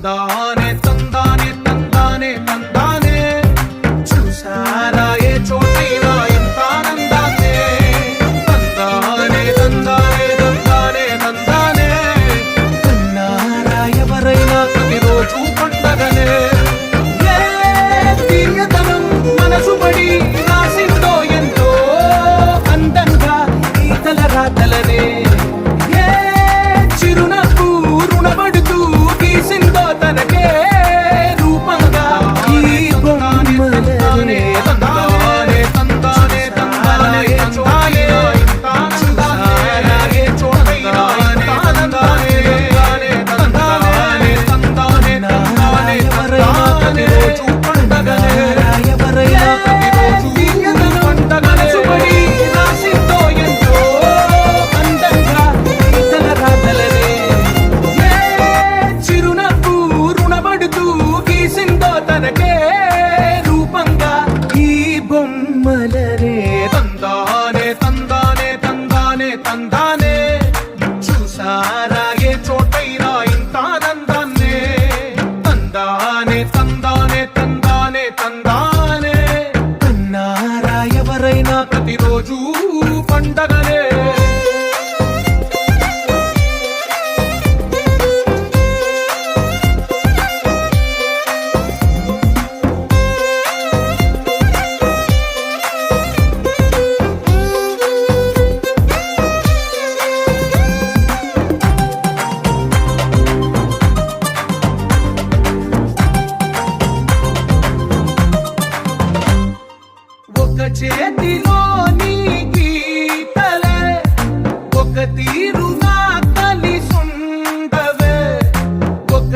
తందానే తందానే తందానే తందానే చూసారా ఏ చోటైనా ఎంత ఆనందాన్నే తందానే తందానే తందానే తందానే కన్నారా ఎవరైనా ప్రతిరోజు పండగనే ఏ తీయదనం మనసు పడి రాసిందో ఎంతో అందంగా ఈ తలరాతలనే ఏ చిరునవ్వు రుణపడుతూ గీసిందో తనకే రూపంగా ఈ బొమ్మలనే తందానే తందానే తందానే తందానే తందానే చోటైనా తందానే తందానే తందానే తందానే తందానే రోజు పండగనే ఎవరైనా ప్రతిరోజు పండగనే సుపడి రాసిందో ఎంతో అందంగా ఈ తలరాతలనే ఏ చిరునవ్వు రుణపడుతూ గీసిందో తనకే రూపంగా ఈ బొమ్మలనే తందానే తందానే తందానే తందానే చూసారా ఏ చోటైనా ఇంత ఆనందాన్నే తందానే తందానే తందానే తందానే కన్నారా ఎవరైనా ప్రతిరోజు పండగనే ఒక చేతిలో నీ గీతలే ఒక తీరుగా కలిసుండవే ఒక